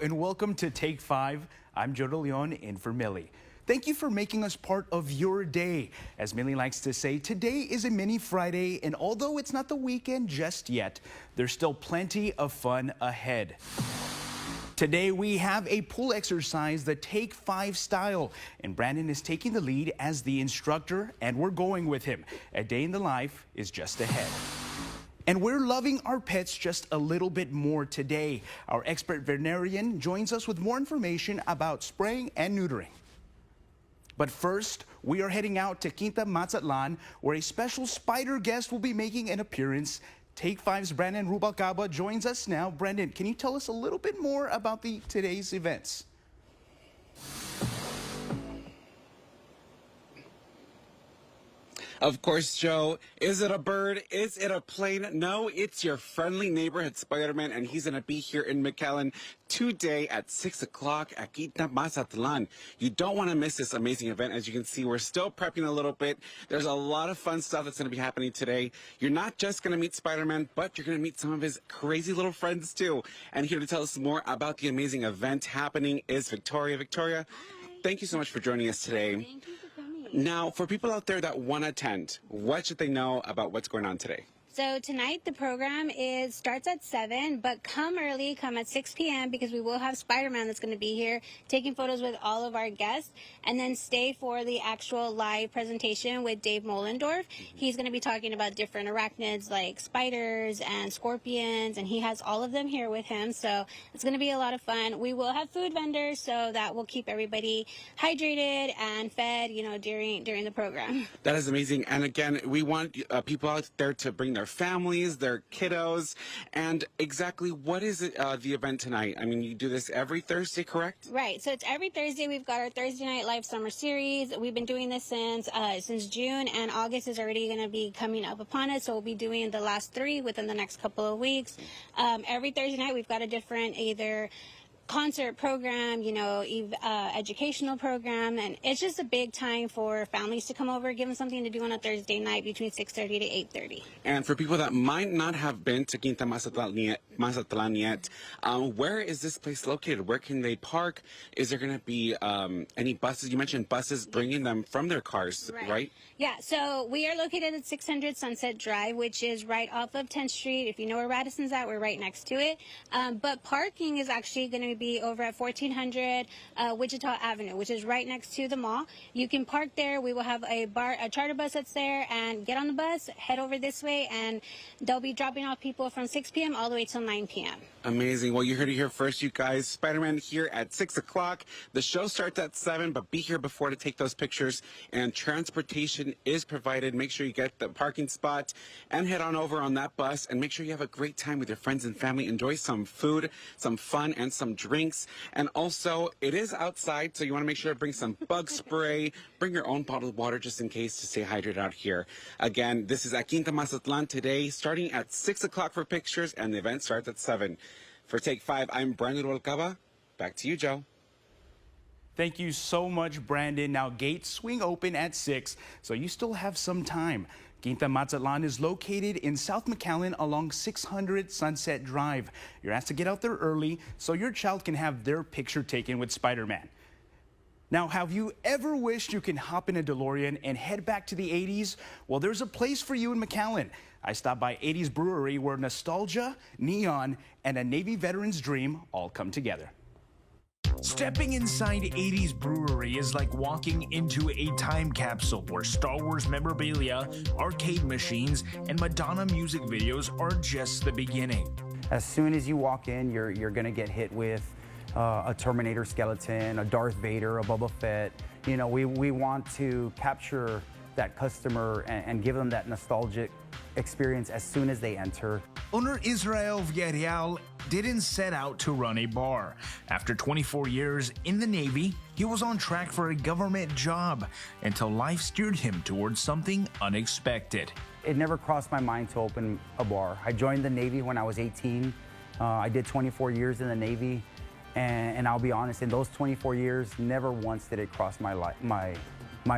and welcome to Take 5. I'm Joe De Leon in for Millie. Thank you for making us part of your day. As Millie likes to say, today is a mini Friday, and although it's not the weekend just yet, there's still plenty of fun ahead. Today we have a pool exercise, the Take 5 style, and Brandon is taking the lead as the instructor, and we're going with him. A day in the life is just ahead. And we're loving our pets just a little bit more today. Our expert veterinarian joins us with more information about spraying and neutering. But first, we are heading out to Quinta Mazatlan, where a special spider guest will be making an appearance. Take 5's Brandon Rubalcaba joins us now. Brandon, can you tell us a little bit more about today's events? Of course, Joe. Is it a bird? Is it a plane? No, it's your friendly neighborhood Spider-Man, and he's going to be here in McAllen today at 6 o'clock at Quinta Mazatlan. You don't want to miss this amazing event. As you can see, we're still prepping a little bit. There's a lot of fun stuff that's going to be happening today. You're not just going to meet Spider-Man, but you're going to meet some of his crazy little friends, too. And here to tell us more about the amazing event happening is Victoria. Victoria, thank you so much for joining us today. Thank you for coming. Now, for people out there that want to attend, what should they know about what's going on today? So tonight the program starts at 7, but come early, come at 6 p.m. because we will have Spider-Man that's going to be here taking photos with all of our guests, and then stay for the actual live presentation with Dave Mollendorf. He's going to be talking about different arachnids like spiders and scorpions, and he has all of them here with him, so it's going to be a lot of fun. We will have food vendors, so that will keep everybody hydrated and fed, during the program. That is amazing. And again, we want people out there to bring their families, their kiddos, and exactly what is the event tonight? I mean, you do this every Thursday, correct? Right. So it's every Thursday. We've got our Thursday Night Live Summer Series. We've been doing this since June, and August is already going to be coming up upon us. So we'll be doing the last 3 within the next couple of weeks. Every Thursday night, we've got a different either concert program, educational program, and it's just a big time for families to come over, give them something to do on a Thursday night between 6:30 to 8:30. And for people that might not have been to Quinta Mazatlan yet, where is this place located? Where can they park? Is there going to be any buses? You mentioned buses bringing them from their cars, right? Yeah, so we are located at 600 Sunset Drive, which is right off of 10th Street. If you know where Radisson's at, we're right next to it. But parking is actually going to be over at 1400 Wichita Avenue, which is right next to the mall. You can park there. We will have a charter bus that's there, and get on the bus, head over this way, and they'll be dropping off people from 6 p.m. all the way till 9 p.m. Amazing. Well, you heard it here first, you guys. Spider-Man here at 6 o'clock. The show starts at 7, but be here before to take those pictures. And transportation is provided. Make sure you get the parking spot and head on over on that bus. And make sure you have a great time with your friends and family. Enjoy some food, some fun, and some drinks. And also, it is outside, so you want to make sure to bring some bug spray. Bring your own bottle of water just in case to stay hydrated out here. Again, this is at Quinta Mazatlan today, starting at 6 o'clock for pictures, and the event starts at 7. For Take 5, I'm Brandon Rubalcaba. Back to you, Joe. Thank you so much, Brandon. Now, gates swing open at 6, so you still have some time. Quinta Mazatlan is located in South McAllen along 600 Sunset Drive. You're asked to get out there early so your child can have their picture taken with Spider-Man. Now, have you ever wished you can hop in a DeLorean and head back to the 80s? Well, there's a place for you in McAllen. I stopped by 80s Brewery, where nostalgia, neon, and a Navy veteran's dream all come together. Stepping inside 80s Brewery is like walking into a time capsule where Star Wars memorabilia, arcade machines, and Madonna music videos are just the beginning. As soon as you walk in, you're going to get hit with a Terminator skeleton, a Darth Vader, a Boba Fett. We want to capture that customer and give them that nostalgic experience as soon as they enter. Owner Israel Villarreal didn't set out to run a bar. After 24 years in the Navy, he was on track for a government job until life steered him towards something unexpected. It never crossed my mind to open a bar. I joined the Navy when I was 18. I did 24 years in the Navy, and I'll be honest, in those 24 years, never once did it cross my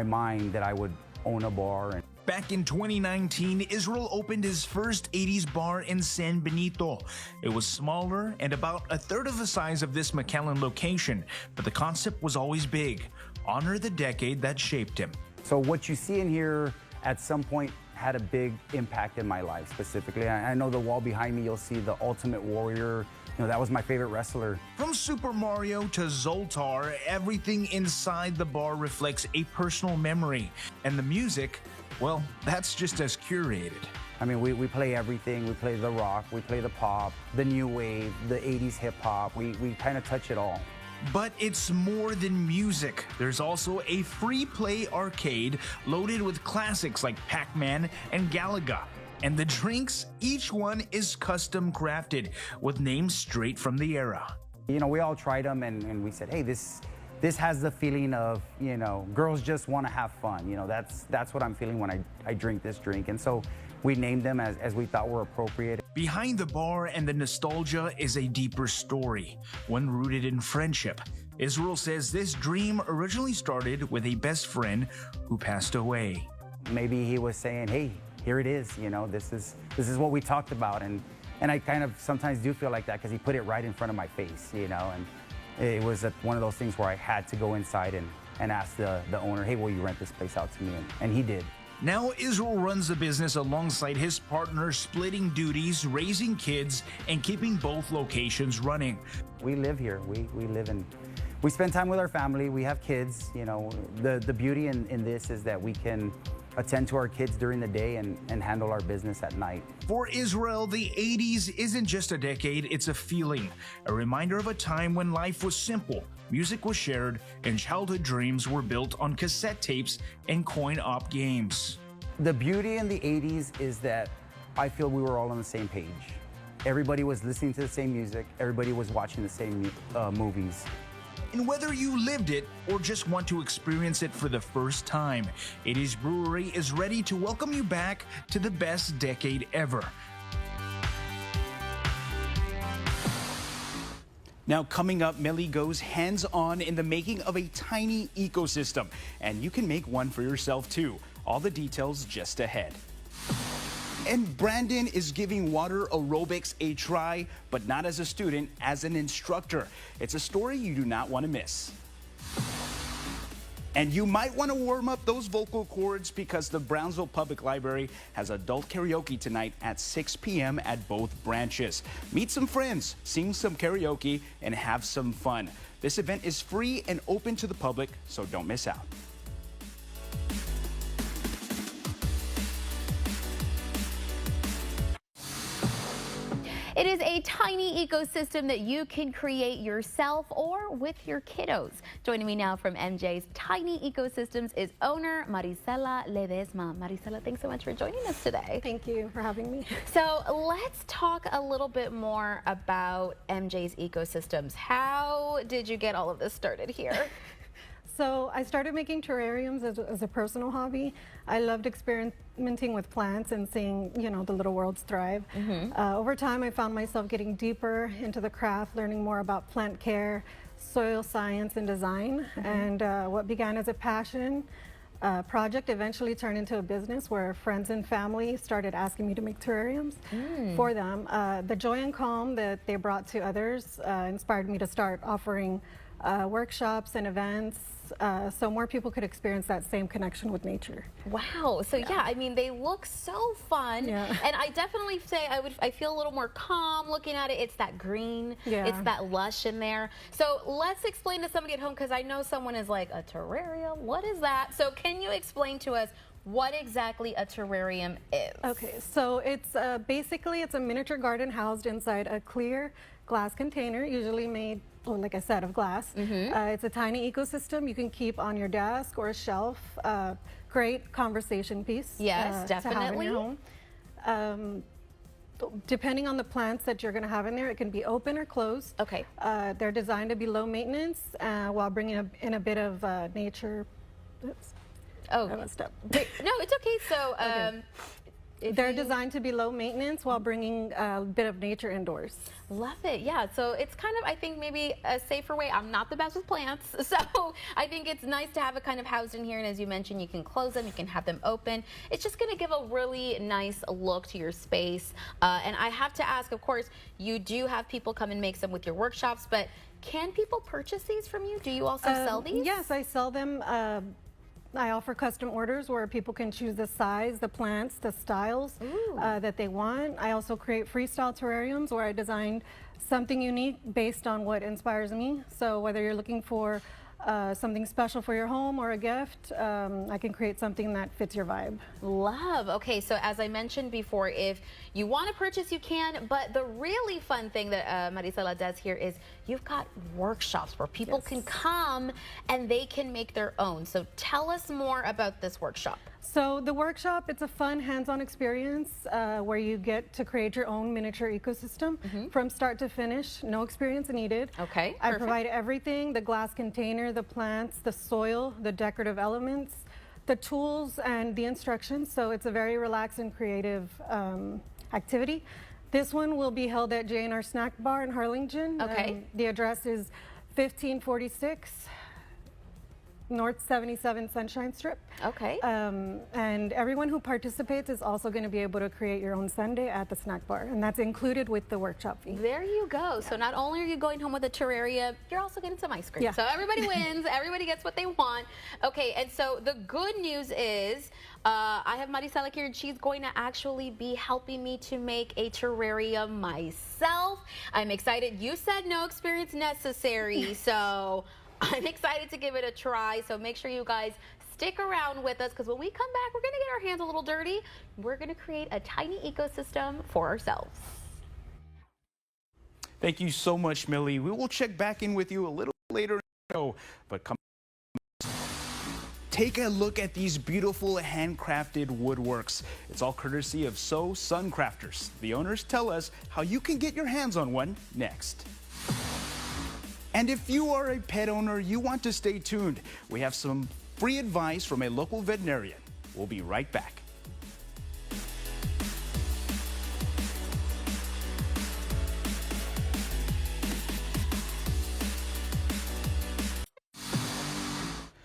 mind that I would own a bar. Back in 2019, Israel opened his first 80s bar in San Benito. It was smaller and about a third of the size of this McAllen location, but the concept was always big. Honor the decade that shaped him. So what you see in here at some point had a big impact in my life specifically. I know the wall behind me, you'll see the Ultimate Warrior. You know, that was my favorite wrestler. From Super Mario to Zoltar, everything inside the bar reflects a personal memory. And the music, well, that's just as curated. I mean, we play everything. We play the rock, we play the pop, the new wave, the 80s hip hop. We kind of touch it all. But it's more than music. There's also a free play arcade loaded with classics like Pac-Man and Galaga. And the drinks, each one is custom crafted with names straight from the era. You know, we all tried them and we said, hey, this has the feeling of, you know, girls just want to have fun. You know, that's what I'm feeling when I drink this drink. And so we named them as we thought were appropriate. Behind the bar and the nostalgia is a deeper story, one rooted in friendship. Israel says this dream originally started with a best friend who passed away. Maybe he was saying, hey, here it is, you know, this is what we talked about. And I kind of sometimes do feel like that because he put it right in front of my face, you know, and it was one of those things where I had to go inside and ask the owner, hey, will you rent this place out to me? And he did. Now Israel runs the business alongside his partner, splitting duties, raising kids, and keeping both locations running. We live here. We live in, we spend time with our family. We have kids. You know, the beauty in this is that we can attend to our kids during the day and handle our business at night. For Israel, the 80s isn't just a decade, it's a feeling. A reminder of a time when life was simple, music was shared, and childhood dreams were built on cassette tapes and coin-op games. The beauty in the 80s is that I feel we were all on the same page. Everybody was listening to the same music, everybody was watching the same movies. And whether you lived it or just want to experience it for the first time, 80s Brewery is ready to welcome you back to the best decade ever. Now coming up, Millie goes hands-on in the making of a tiny ecosystem, and you can make one for yourself too. All the details just ahead. And Brandon is giving water aerobics a try, but not as a student, as an instructor. It's a story you do not want to miss. And you might want to warm up those vocal cords because the Brownsville Public Library has adult karaoke tonight at 6 p.m. at both branches. Meet some friends, sing some karaoke, and have some fun. This event is free and open to the public, so don't miss out. It is a tiny ecosystem that you can create yourself or with your kiddos. Joining me now from MJ's Tiny Ecosystems is owner Marisela Ledesma. Marisela, thanks so much for joining us today. Thank you for having me. So let's talk a little bit more about MJ's Ecosystems. How did you get all of this started here? So I started making terrariums as a personal hobby. I loved experimenting with plants and seeing, you know, the little worlds thrive. Over time, I found myself getting deeper into the craft, learning more about plant care, soil science, and design. And what began as a passion project eventually turned into a business where friends and family started asking me to make terrariums for them. The joy and calm that they brought to others inspired me to start offering workshops and events so more people could experience that same connection with nature. Wow. So yeah, I mean, they look so fun. Yeah. And I definitely say I feel a little more calm looking at it. It's that green, it's that lush in there. So let's explain to somebody at home, because I know someone is like, a terrarium, what is that? So can you explain to us what exactly a terrarium is? Okay, so it's basically it's a miniature garden housed inside a clear glass container, usually made, like I said, of glass. It's a tiny ecosystem you can keep on your desk or a shelf. Great conversation piece. Yes, definitely. To have in your home. Depending on the plants that you're going to have in there, it can be open or closed. Okay. They're designed to be low maintenance while bringing in a bit of nature. Oops. Oh, I messed up. no, it's okay. So, They're designed to be low maintenance while bringing a bit of nature indoors. Love it. Yeah. So it's kind of, I think, maybe a safer way. I'm not the best with plants. So I think it's nice to have it kind of housed in here. And as you mentioned, you can close them, you can have them open. It's just going to give a really nice look to your space. And I have to ask, of course, you do have people come and make some with your workshops, but can people purchase these from you? Do you also sell these? Yes, I sell them. I offer custom orders where people can choose the size, the plants, the styles that they want. I also create freestyle terrariums where I design something unique based on what inspires me. So whether you're looking for something special for your home or a gift, I can create something that fits your vibe. Love. Okay, so as I mentioned before, if you want to purchase, you can, but the really fun thing that Marisela does here is you've got workshops where people can come and they can make their own. So tell us more about this workshop. So the workshop, it's a fun hands-on experience where you get to create your own miniature ecosystem from start to finish, no experience needed. Okay, I provide everything, the glass container, the plants, the soil, the decorative elements, the tools, and the instructions. So it's a very relaxed and creative activity. This one will be held at J&R Snack Bar in Harlingen. Okay. The address is 1546 North 77 Sunshine Strip. Okay. And everyone who participates is also going to be able to create your own sundae at the snack bar, and that's included with the workshop fee. There you go. So not only are you going home with a terraria, you're also getting some ice cream. Yeah. So everybody wins. Everybody gets what they want. Okay, and so the good news is I have Marisela here, and she's going to actually be helping me to make a terrarium myself. I'm excited. You said no experience necessary, so I'm excited to give it a try. So make sure you guys stick around with us, because when we come back, we're going to get our hands a little dirty. We're going to create a tiny ecosystem for ourselves. Thank you so much, Millie. We will check back in with you a little later in the show, but come take a look at these beautiful handcrafted woodworks. It's all courtesy of So Sun Crafters. The owners tell us how you can get your hands on one next. And if you are a pet owner, you want to stay tuned. We have some free advice from a local veterinarian. We'll be right back.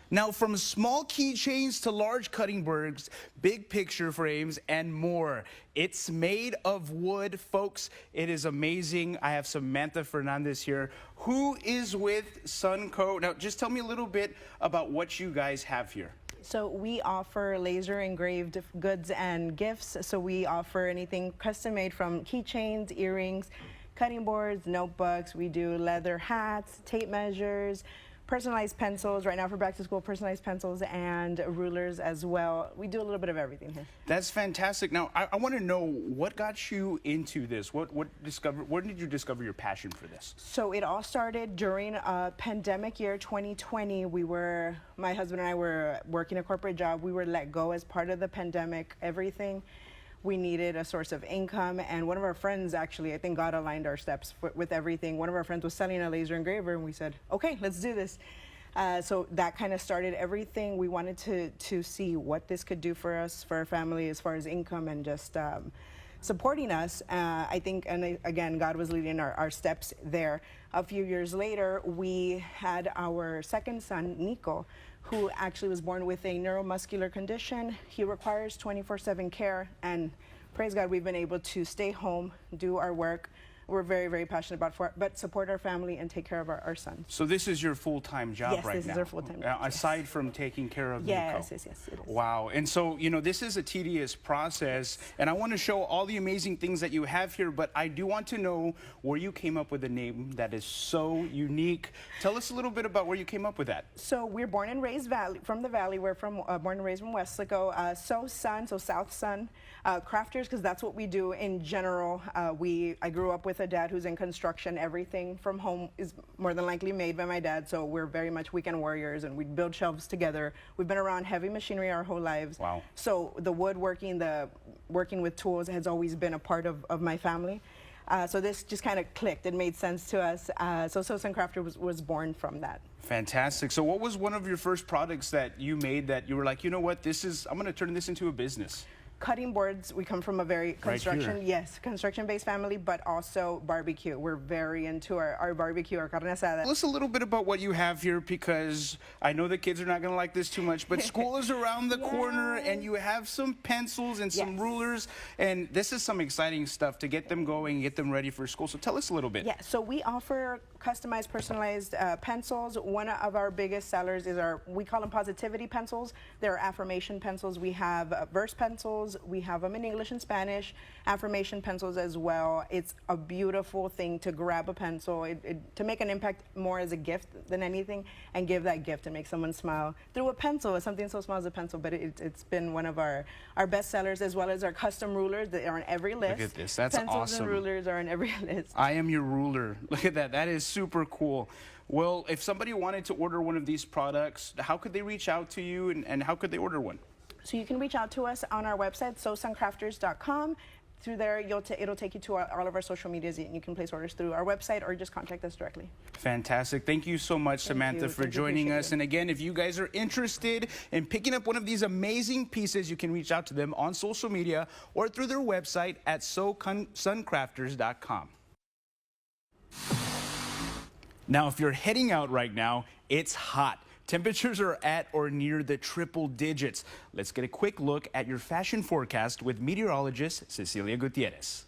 Now, from small keychains to large cutting boards, big picture frames, and more. It's made of wood, folks. It is amazing. I have Samantha Fernandez here, who is with Sunco. Now, just tell me a little bit about what you guys have here. So we offer laser engraved goods and gifts. So we offer anything custom made, from keychains, earrings, cutting boards, notebooks. We do leather hats, tape measures, personalized pencils. Right now for back to school, personalized pencils and rulers as well. We do a little bit of everything here. That's fantastic. Now, I want to know what got you into this. When did you discover your passion for this? So it all started during pandemic year 2020. My husband and I were working a corporate job. We were let go as part of the pandemic, everything. We needed a source of income, and one of our friends, actually, I think God aligned our steps with everything. One of our friends was selling a laser engraver, and we said, okay, let's do this. So that kind of started everything. We wanted to see what this could do for us, for our family, as far as income and just supporting us. I think, and again, God was leading our steps there. A few years later, we had our second son, Nico, who actually was born with a neuromuscular condition. He requires 24/7 care, and praise God, we've been able to stay home, do our work. We're very, very passionate about but support our family and take care of our sons. So this is your full-time job right now? Yes, this is our full-time job. Aside from taking care of Nico? Yes, it is. Wow. And so, this is a tedious process, and I want to show all the amazing things that you have here, but I do want to know where you came up with a name that is so unique. Tell us a little bit about where you came up with that. So we're born and raised from the Valley. We're born and raised from Weslaco. So South Sun Crafters, because that's what we do in general. I grew up with a dad who's in construction. Everything from home is more than likely made by my dad, so we're very much weekend warriors, and we build shelves together. We've been around heavy machinery our whole lives. Wow. So the woodworking, the working with tools has always been a part of my family. So this just kind of clicked. It made sense to us. So Sun Crafter was born from that. Fantastic. So what was one of your first products that you made that you were like, you know what, I'm going to turn this into a business? cutting boards. We come from a very construction-based family, but also barbecue. We're very into our barbecue, our carne asada. Tell us a little bit about what you have here, because I know the kids are not going to like this too much, but school is around the corner, and you have some pencils and some rulers, and this is some exciting stuff to get them going, get them ready for school. So tell us a little bit. Yeah, so we offer customized, personalized pencils. One of our biggest sellers is we call them positivity pencils. They're affirmation pencils. We have verse pencils. We have them in English and Spanish, affirmation pencils as well. It's a beautiful thing to grab a pencil, to make an impact more as a gift than anything, and give that gift and make someone smile through a pencil. It's something so small as a pencil, but it's been one of our best sellers, as well as our custom rulers that are on every list. Look at this. That's Pencils awesome. and rulers are on every list. I am your ruler. Look at that. That is super cool. Well, if somebody wanted to order one of these products, how could they reach out to you, and how could they order one? So you can reach out to us on our website, sosuncrafters.com. Through there, it'll take you to all of our social medias, and you can place orders through our website or just contact us directly. Fantastic. Thank you so much, Samantha, for joining us. And again, if you guys are interested in picking up one of these amazing pieces, you can reach out to them on social media or through their website at sosuncrafters.com. Now, if you're heading out right now, it's hot. Temperatures are at or near the triple digits. Let's get a quick look at your fashion forecast with meteorologist Cecilia Gutierrez.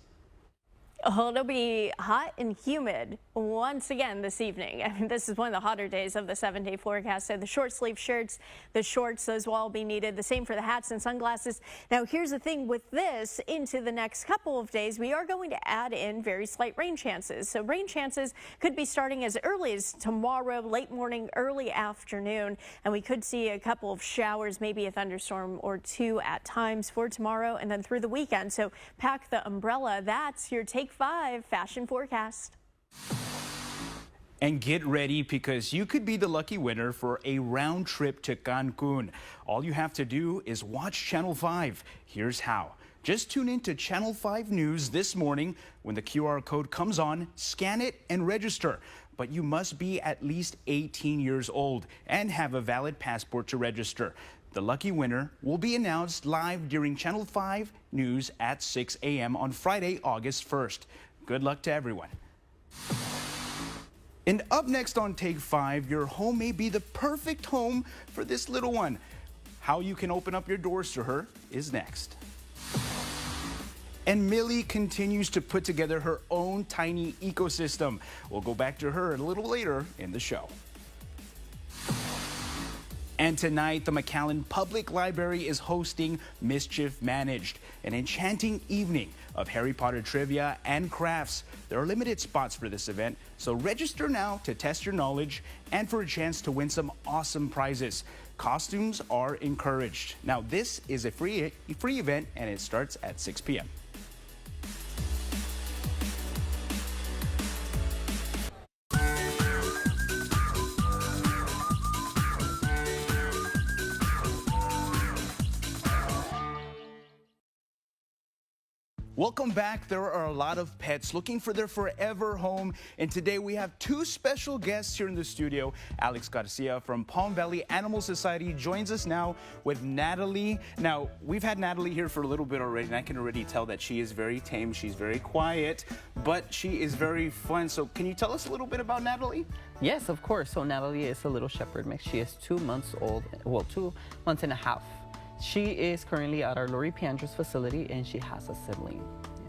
Oh, it'll be hot and humid once again this evening. I mean, this is one of the hotter days of the 7-day forecast. So the short sleeve shirts, the shorts as well will be needed. The same for the hats and sunglasses. Now, here's the thing with this, into the next couple of days, we are going to add in very slight rain chances. So rain chances could be starting as early as tomorrow, late morning, early afternoon. And we could see a couple of showers, maybe a thunderstorm or two at times for tomorrow and then through the weekend. So pack the umbrella. That's your Take 5 fashion forecast. And get ready, because you could be the lucky winner for a round trip to Cancun. All you have to do is watch Channel 5. Here's how. Just tune in to Channel 5 News this morning. When the QR code comes on, scan it and register. But you must be at least 18 years old and have a valid passport to register. The lucky winner will be announced live during Channel 5 News at 6 a.m. on Friday, August 1st. Good luck to everyone. And up next on Take 5, your home may be the perfect home for this little one. How you can open up your doors to her is next. And Millie continues to put together her own tiny ecosystem. We'll go back to her a little later in the show. And tonight, the McAllen Public Library is hosting Mischief Managed, an enchanting evening of Harry Potter trivia and crafts. There are limited spots for this event, so register now to test your knowledge and for a chance to win some awesome prizes. Costumes are encouraged. Now, this is a free event, and it starts at 6 p.m. Welcome back. There are a lot of pets looking for their forever home, and today we have two special guests here in the studio. Alex Garcia from Palm Valley Animal Society joins us now with Natalie. Now, we've had Natalie here for a little bit already, and I can already tell that she is very tame, she's very quiet, but she is very fun. So can you tell us a little bit about Natalie? Yes, of course. So Natalie is a little shepherd mix. She is 2 months old, well, 2 months and a half. She is currently at our Lori Piandros facility, and she has a sibling.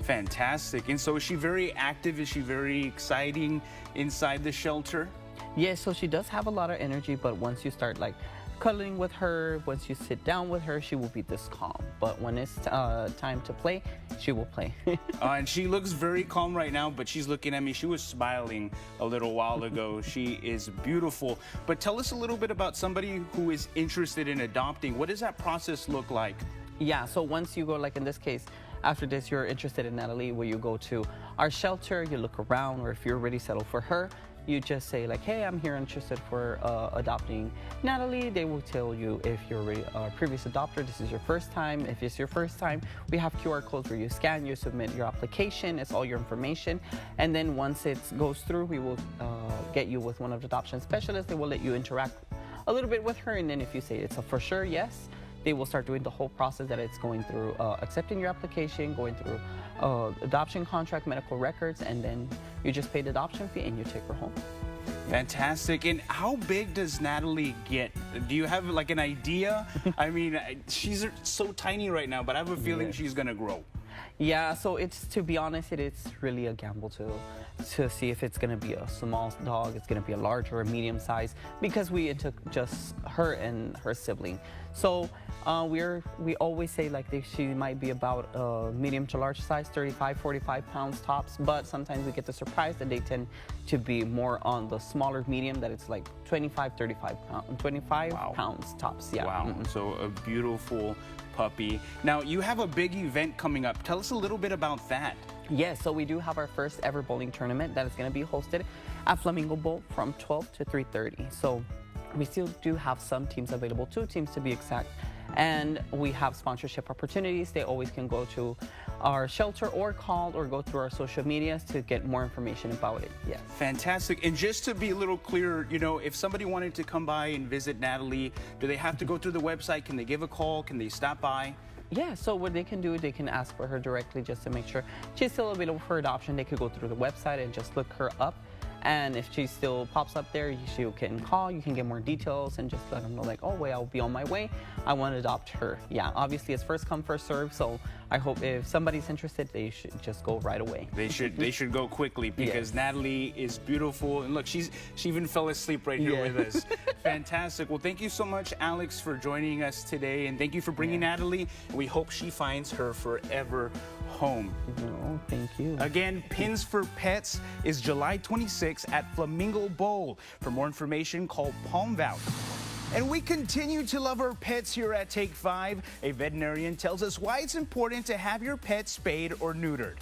Fantastic. And so is she very active? Is she very exciting inside the shelter? Yes, so she does have a lot of energy, but once you start like cuddling with her, once you sit down with her, she will be this calm. But when it's time to play, she will play. And she looks very calm right now, but she's looking at me. She was smiling a little while ago. She is beautiful. But tell us a little bit about somebody who is interested in adopting. What does that process look like? Yeah, so once you go, like in this case, after this, you're interested in Natalie, where you go to our shelter, you look around, or if you're already settled for her, you just say like, hey, I'm here interested for adopting Natalie. They will tell you if you're already a previous adopter, this is your first time. If it's your first time, we have QR codes where you scan, you submit your application, it's all your information. And then once it goes through, we will get you with one of the adoption specialists. They will let you interact a little bit with her. And then if you say it's a for sure yes, they will start doing the whole process that it's going through, accepting your application, going through adoption contract, medical records, and then you just pay the adoption fee and you take her home. Fantastic. And how big does Natalie get? Do you have like an idea? I mean, she's so tiny right now, but I have a feeling she's going to grow. Yeah, so it's, to be honest, it's really a gamble to see if it's gonna be a small dog, it's gonna be a large or a medium size, because we took just her and her sibling. So we always say like she might be about medium to large size, 35, 45 pounds tops, but sometimes we get the surprise that they tend to be more on the smaller medium, that it's like 25, 25 pounds tops. Yeah. Wow. So a beautiful puppy. Now, you have a big event coming up. Tell us a little bit about that. Yes, so we do have our first ever bowling tournament that is going to be hosted at Flamingo Bowl from 12 to 3:30. So we still do have some teams available, 2 teams to be exact. And we have sponsorship opportunities. They always can go to our shelter or call or go through our social medias to get more information about it. Yeah. Fantastic. And just to be a little clearer, you know, if somebody wanted to come by and visit Natalie, do they have to go through the website? Can they give a call? Can they stop by? Yeah, so what they can do, they can ask for her directly just to make sure she's still available for adoption. They could go through the website and just look her up. And if she still pops up there, you can call, you can get more details and just let them know like, oh, wait, I'll be on my way. I want to adopt her. Yeah, obviously it's first come, first serve. So I hope if somebody's interested, they should just go right away. They should go quickly, because Natalie is beautiful. And look, she even fell asleep right here with us. Fantastic. Well, thank you so much, Alex, for joining us today. And thank you for bringing Natalie. We hope she finds her forever home. Oh, thank you. Again, Pins for Pets is July 26th at Flamingo Bowl. For more information, call Palm Valley. And we continue to love our pets here at Take 5. A veterinarian tells us why it's important to have your pet spayed or neutered.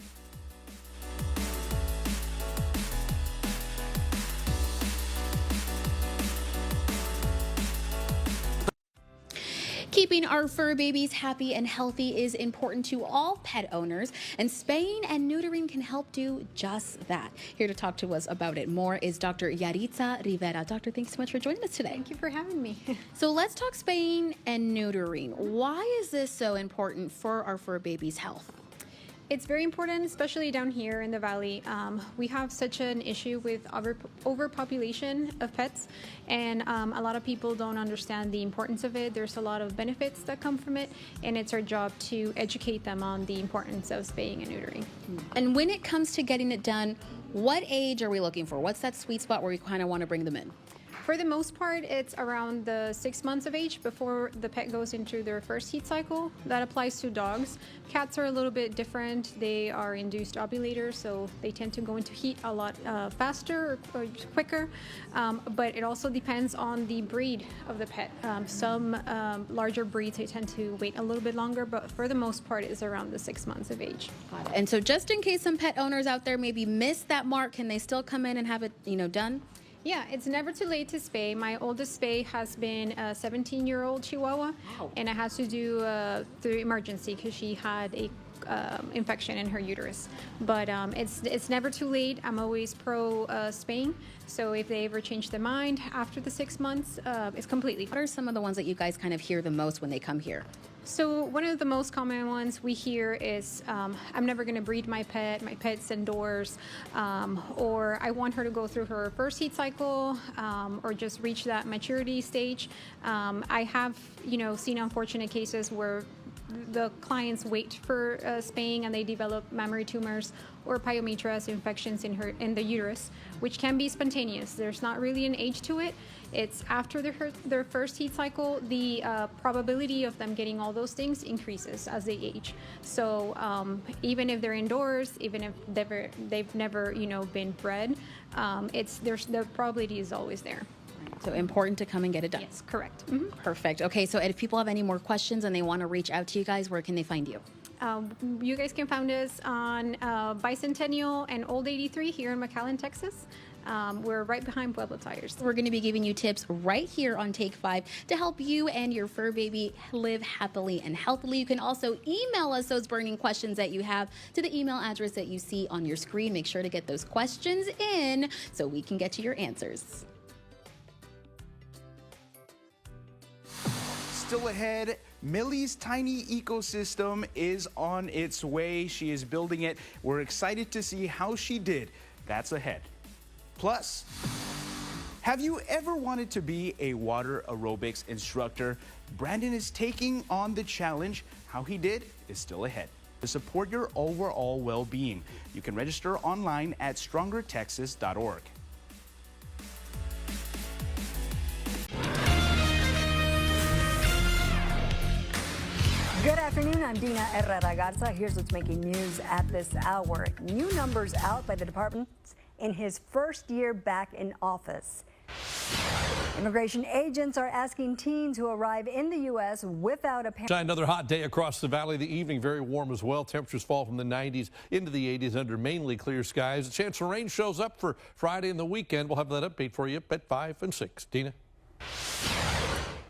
Keeping our fur babies happy and healthy is important to all pet owners, and spaying and neutering can help do just that. Here to talk to us about it more is Dr. Yaritza Rivera. Doctor, thanks so much for joining us today. Thank you for having me. So let's talk spaying and neutering. Why is this so important for our fur babies' health? It's very important, especially down here in the valley. We have such an issue with overpopulation of pets, and a lot of people don't understand the importance of it. There's a lot of benefits that come from it, and it's our job to educate them on the importance of spaying and neutering. And when it comes to getting it done, what age are we looking for? What's that sweet spot where we kind of want to bring them in? For the most part, it's around the 6 months of age before the pet goes into their first heat cycle. That applies to dogs. Cats are a little bit different. They are induced ovulators, so they tend to go into heat a lot faster or quicker. But it also depends on the breed of the pet. Some larger breeds, they tend to wait a little bit longer, but for the most part, it's around the 6 months of age. And so just in case some pet owners out there maybe missed that mark, can they still come in and have it, done? Yeah, it's never too late to spay. My oldest spay has been a 17-year-old Chihuahua, and I had to do through emergency because she had a infection in her uterus. But it's never too late. I'm always pro spaying. So if they ever change their mind after the 6 months, it's completely fine. What are some of the ones that you guys kind of hear the most when they come here? So one of the most common ones we hear is, I'm never going to breed my pet's indoors, or I want her to go through her first heat cycle, or just reach that maturity stage. I have, seen unfortunate cases where the clients wait for spaying and they develop mammary tumors or pyometras infections in the uterus, which can be spontaneous. There's not really an age to it. It's after their first heat cycle, the probability of them getting all those things increases as they age. So even if they're indoors, even if they've never been bred, the probability is always there. So important to come and get it done. Yes, correct. Mm-hmm. Perfect. Okay, so if people have any more questions and they want to reach out to you guys, where can they find you? You guys can find us on Bicentennial and Old 83 here in McAllen, Texas. We're right behind Pueblo Tires. We're going to be giving you tips right here on Take 5 to help you and your fur baby live happily and healthily. You can also email us those burning questions that you have to the email address that you see on your screen. Make sure to get those questions in so we can get to your answers. Still ahead, Millie's tiny ecosystem is on its way. She is building it. We're excited to see how she did. That's ahead. Plus, have you ever wanted to be a water aerobics instructor? Brandon is taking on the challenge. How he did is still ahead. To support your overall well-being, you can register online at strongertexas.org. Good afternoon, I'm Dina Herrera Garza. Here's what's making news at this hour. New numbers out by the department in his first year back in office. Immigration agents are asking teens who arrive in the U.S. without a parent. Another hot day across the valley. The evening very warm as well. Temperatures fall from the 90s into the 80s under mainly clear skies. A chance for rain shows up for Friday and the weekend. We'll have that update for you at 5 and 6. Dina.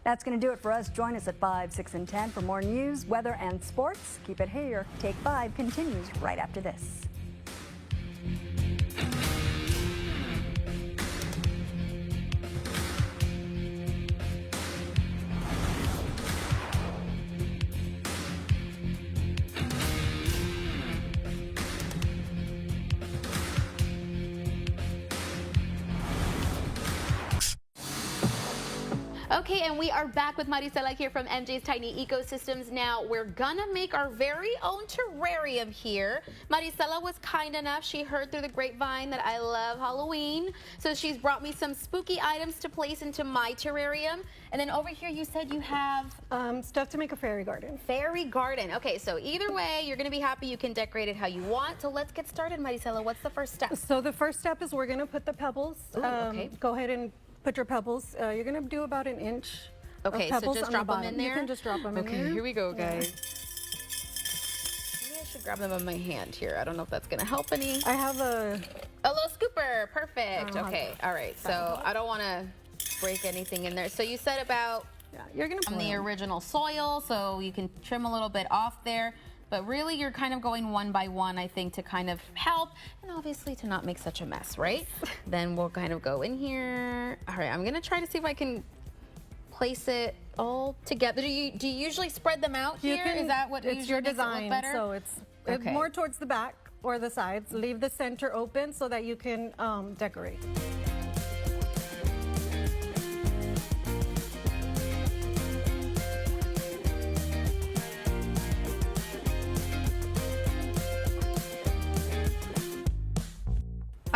That's going to do it for us. Join us at 5, 6, and 10 for more news, weather, and sports. Keep it here. Take 5 continues right after this. Okay, and we are back with Maricela here from MJ's Tiny Ecosystems. Now, we're gonna make our very own terrarium here. Maricela was kind enough. She heard through the grapevine that I love Halloween. So she's brought me some spooky items to place into my terrarium. And then over here, you said you have... stuff to make a fairy garden. Fairy garden. Okay, so either way, you're gonna be happy. You can decorate it how you want. So let's get started, Maricela. What's the first step? So the first step is we're gonna put the pebbles. Ooh, okay. Go ahead and put your pebbles. You're gonna do about an inch. Okay, of so pebbles just on drop the them in bottom. there? You can just drop them in there. Okay, here we go, guys. Maybe I should grab them in my hand here. I don't know if that's gonna help any. I have a little scooper. Perfect. Okay, all right. So I don't want to break anything in there. So you said about you're gonna on the original soil, so you can trim a little bit off there. But really, you're kind of going one by one, I think, to kind of help, and obviously to not make such a mess, right? Then we'll kind of go in here. All right, I'm gonna try to see if I can place it all together. Do you usually spread them out here? Is that what it's usually your makes design? it look better? So it's Okay. more towards the back or the sides. Leave the center open so that you can decorate.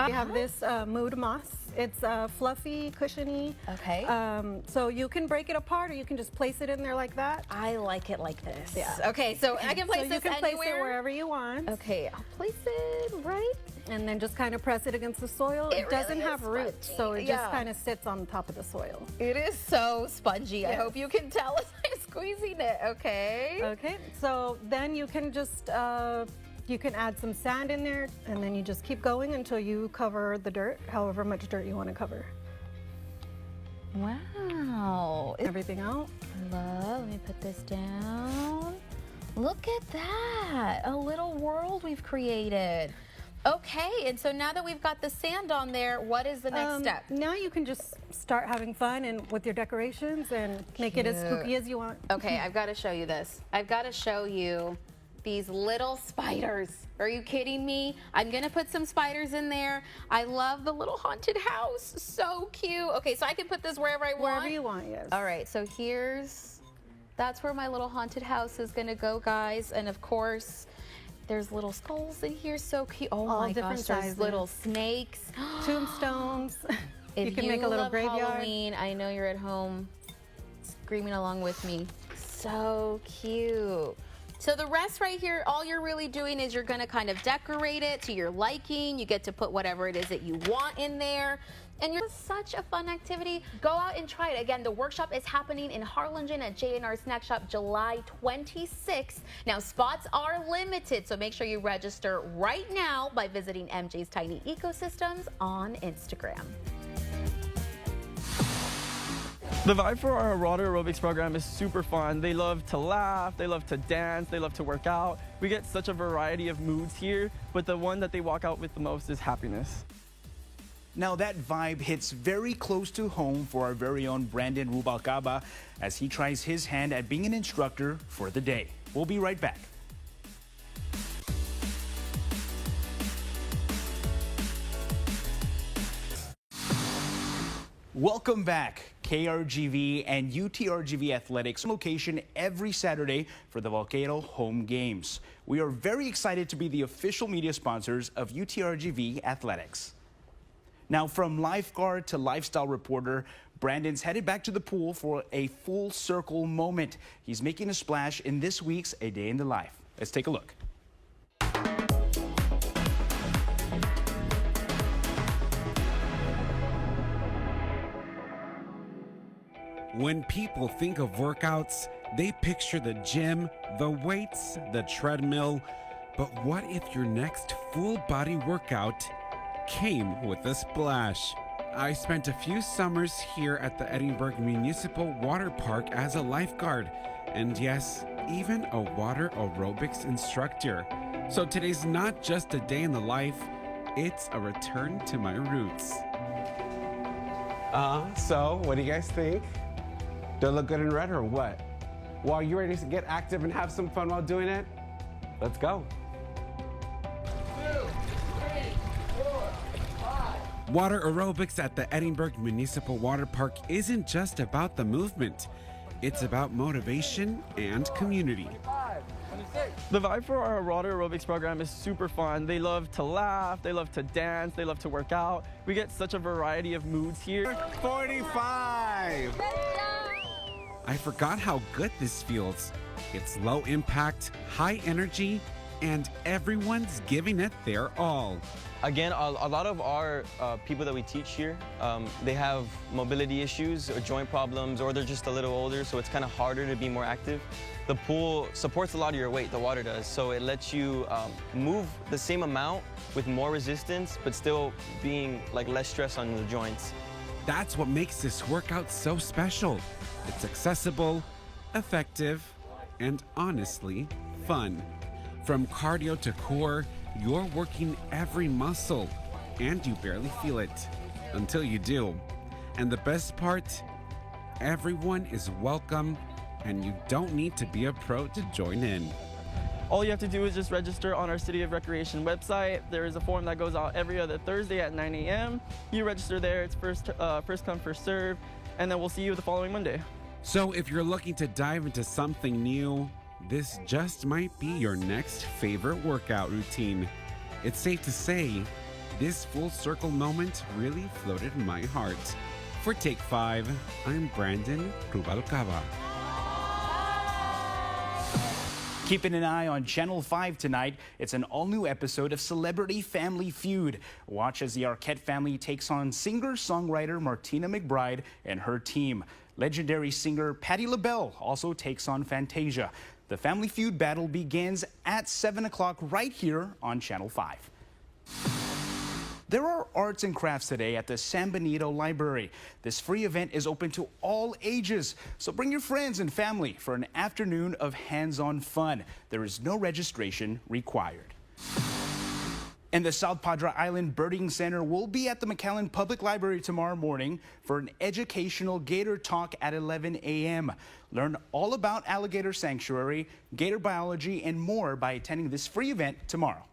We have this mood moss. It's fluffy, cushiony. Okay. So you can break it apart, or you can just place it in there like that. I like it like this. Yeah. Okay, so I can place so this you can place anywhere? it wherever you want. Okay, I'll place it right. And then just kind of press it against the soil. It doesn't really have is roots, spongy. so it Yeah. just kind of sits on top of the soil. It is so spongy. I Yes. hope you can tell as I'm squeezing it. Okay. Okay, so then you can just you can add some sand in there, and then you just keep going until you cover the dirt, however much dirt you want to cover. Wow. Everything out. Let me put this down. Look at that. A little world we've created. Okay, and so now that we've got the sand on there, what is the next step? Now you can just start having fun and with your decorations and make it as spooky as you want. Okay, I've got to show you this. I've got to show you these little spiders. Are you kidding me? I'm gonna put some spiders in there. I love the little haunted house. So cute. Okay, so I can put this wherever I want? Wherever you want, yes. All right, so that's where my little haunted house is gonna go, guys. And of course, there's little skulls in here, so cute. Oh All my different gosh, there's sizes. little snakes. Tombstones. If you can make a little love graveyard. Halloween, I know you're at home screaming along with me. So cute. So the rest right here, all you're really doing is you're gonna kind of decorate it to your liking. You get to put whatever it is that you want in there. And it's such a fun activity. Go out and try it. Again, the workshop is happening in Harlingen at J&R Snack Shop July 26th. Now, spots are limited, so make sure you register right now by visiting MJ's Tiny Ecosystems on Instagram. The vibe for our water aerobics program is super fun. They love to laugh, they love to dance, they love to work out. We get such a variety of moods here, but the one that they walk out with the most is happiness. Now that vibe hits very close to home for our very own Brandon Rubalcaba as he tries his hand at being an instructor for the day. We'll be right back. Welcome back. KRGV and UTRGV Athletics location every Saturday for the Volcano home games. We are very excited to be the official media sponsors of UTRGV Athletics. Now, from lifeguard to lifestyle reporter, Brandon's headed back to the pool for a full circle moment. He's making a splash in this week's A Day in the Life. Let's take a look. When people think of workouts, they picture the gym, the weights, the treadmill. But what if your next full body workout came with a splash? I spent a few summers here at the Edinburg Municipal Water Park as a lifeguard, and yes, even a water aerobics instructor. So today's not just a day in the life, it's a return to my roots. So what do you guys think? Do I look good in red or what? Well, are you ready to get active and have some fun while doing it? Let's go. 2, 3, 4, 5. Water aerobics at the Edinburg Municipal Water Park isn't just about the movement. It's about motivation and community. The vibe for our water aerobics program is super fun. They love to laugh, they love to dance, they love to work out. We get such a variety of moods here. 45! I forgot how good this feels. It's low impact, high energy, and everyone's giving it their all. Again, a lot of our people that we teach here, they have mobility issues or joint problems, or they're just a little older, so it's kind of harder to be more active. The pool supports a lot of your weight, the water does, so it lets you move the same amount with more resistance, but still being like less stress on the joints. That's what makes this workout so special. It's accessible, effective, and honestly, fun. From cardio to core, you're working every muscle, and you barely feel it until you do. And the best part, everyone is welcome, and you don't need to be a pro to join in. All you have to do is just register on our City of Recreation website. There is a form that goes out every other Thursday at 9 a.m. You register there, it's first come, first serve, and then we'll see you the following Monday. So if you're looking to dive into something new, this just might be your next favorite workout routine. It's safe to say, this full circle moment really floated my heart. For Take 5, I'm Brandon Rubalcaba. Keeping an eye on Channel 5 tonight, it's an all-new episode of Celebrity Family Feud. Watch as the Arquette family takes on singer-songwriter Martina McBride and her team. Legendary singer Patti LaBelle also takes on Fantasia. The Family Feud battle begins at 7 o'clock right here on Channel 5. There are arts and crafts today at the San Benito Library. This free event is open to all ages, so bring your friends and family for an afternoon of hands-on fun. There is no registration required. And the South Padre Island Birding Center will be at the McAllen Public Library tomorrow morning for an educational gator talk at 11 a.m. Learn all about alligator sanctuary, gator biology, and more by attending this free event tomorrow.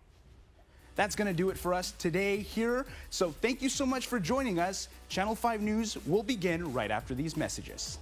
That's going to do it for us today here. So thank you so much for joining us. Channel 5 News will begin right after these messages.